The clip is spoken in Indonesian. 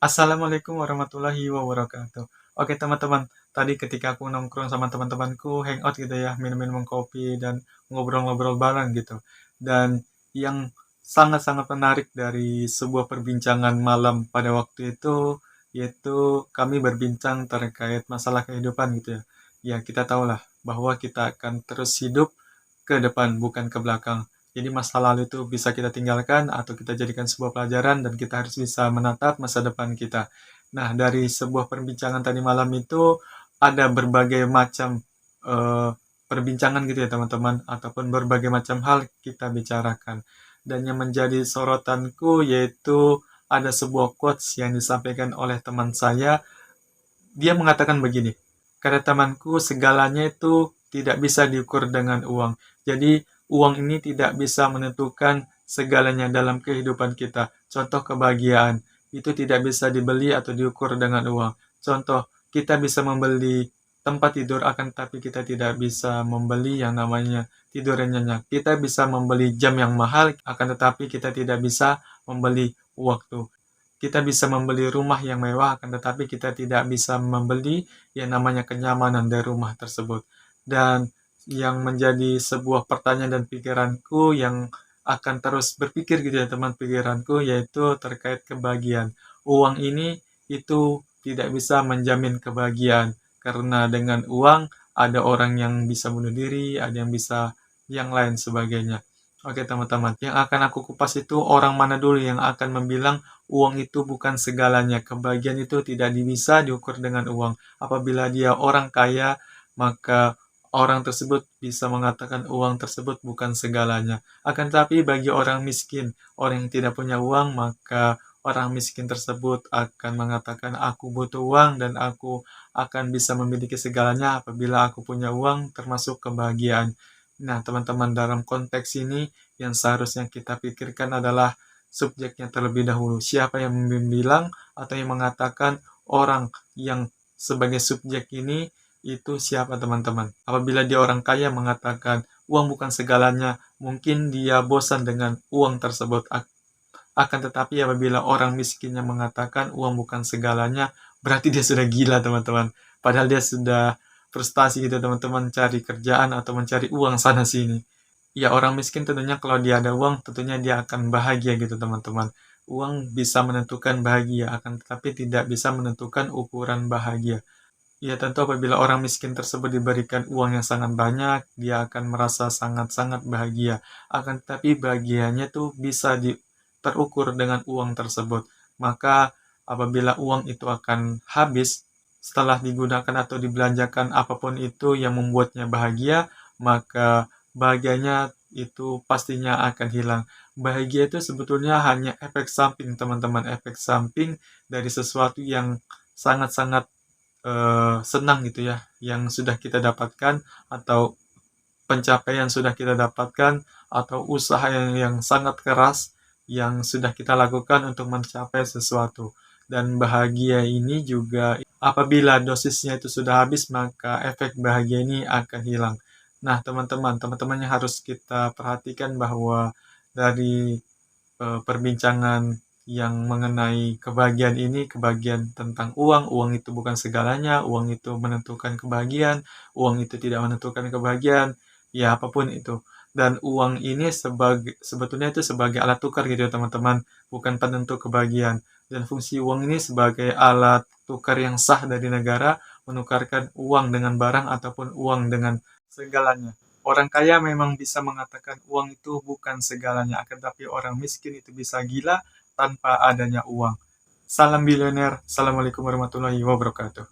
Assalamualaikum warahmatullahi wabarakatuh. Oke teman-teman, tadi ketika aku nongkrong sama teman-temanku, hangout gitu ya, minum-minum kopi dan ngobrol-ngobrol bareng gitu. Dan yang sangat-sangat menarik dari sebuah perbincangan malam pada waktu itu, yaitu kami berbincang terkait masalah kehidupan gitu ya. Ya kita tahulah bahwa kita akan terus hidup ke depan, bukan ke belakang. Jadi masa lalu itu bisa kita tinggalkan atau kita jadikan sebuah pelajaran dan kita harus bisa menatap masa depan kita. Nah, dari sebuah perbincangan tadi malam itu ada berbagai macam eh, perbincangan gitu ya teman-teman, ataupun berbagai macam hal kita bicarakan. Dan yang menjadi sorotanku yaitu ada sebuah quotes yang disampaikan oleh teman saya. Dia mengatakan begini, kata temanku, segalanya itu tidak bisa diukur dengan uang. Jadi, uang ini tidak bisa menentukan segalanya dalam kehidupan kita. Contoh kebahagiaan, itu tidak bisa dibeli atau diukur dengan uang. Contoh, kita bisa membeli tempat tidur, akan tetapi kita tidak bisa membeli yang namanya tidur yang nyenyak. Kita bisa membeli jam yang mahal, akan tetapi kita tidak bisa membeli waktu. Kita bisa membeli rumah yang mewah, akan tetapi kita tidak bisa membeli yang namanya kenyamanan dari rumah tersebut. Dan yang menjadi sebuah pertanyaan dan pikiranku yang akan terus berpikir gitu ya teman pikiranku, yaitu terkait kebahagiaan. Uang ini itu tidak bisa menjamin kebahagiaan, karena dengan uang ada orang yang bisa bunuh diri, ada yang bisa yang lain sebagainya. Oke teman-teman, yang akan aku kupas itu orang mana dulu yang akan membilang uang itu bukan segalanya. Kebahagiaan itu tidak bisa diukur dengan uang. Apabila dia orang kaya, maka orang tersebut bisa mengatakan uang tersebut bukan segalanya. Akan tetapi bagi orang miskin, orang yang tidak punya uang, maka orang miskin tersebut akan mengatakan aku butuh uang dan aku akan bisa memiliki segalanya apabila aku punya uang, termasuk kebahagiaan. Nah, teman-teman, dalam konteks ini yang seharusnya kita pikirkan adalah subjeknya terlebih dahulu. Siapa yang membilang atau yang mengatakan orang yang sebagai subjek ini itu siapa teman-teman? Apabila dia orang kaya mengatakan uang bukan segalanya, mungkin dia bosan dengan uang tersebut. Akan tetapi apabila orang miskinnya mengatakan uang bukan segalanya, berarti dia sudah gila teman-teman. Padahal dia sudah frustasi gitu teman-teman, cari kerjaan atau mencari uang sana sini. Ya, orang miskin tentunya kalau dia ada uang, tentunya dia akan bahagia gitu teman-teman. Uang bisa menentukan bahagia, akan tetapi tidak bisa menentukan ukuran bahagia. Ya, tentu apabila orang miskin tersebut diberikan uang yang sangat banyak, dia akan merasa sangat-sangat bahagia. Akan tetapi bahagianya tuh bisa terukur dengan uang tersebut. Maka apabila uang itu akan habis, setelah digunakan atau dibelanjakan apapun itu yang membuatnya bahagia, maka bahagianya itu pastinya akan hilang. Bahagia itu sebetulnya hanya efek samping, teman-teman. Efek samping dari sesuatu yang sangat-sangat senang gitu ya, yang sudah kita dapatkan, atau pencapaian sudah kita dapatkan, atau usaha yang sangat keras yang sudah kita lakukan untuk mencapai sesuatu. Dan bahagia ini juga apabila dosisnya itu sudah habis, maka efek bahagia ini akan hilang. Nah, teman-teman yang harus kita perhatikan bahwa dari perbincangan yang mengenai kebahagiaan ini, kebahagiaan tentang uang, uang itu bukan segalanya, uang itu menentukan kebahagiaan, uang itu tidak menentukan kebahagiaan, ya apapun itu. Dan uang ini sebetulnya itu sebagai alat tukar gitu ya teman-teman, bukan penentu kebahagiaan. Dan fungsi uang ini sebagai alat tukar yang sah dari negara, menukarkan uang dengan barang ataupun uang dengan segalanya. Orang kaya memang bisa mengatakan uang itu bukan segalanya, akan tetapi orang miskin itu bisa gila tanpa adanya uang. Salam bilioner. Assalamualaikum warahmatullahi wabarakatuh.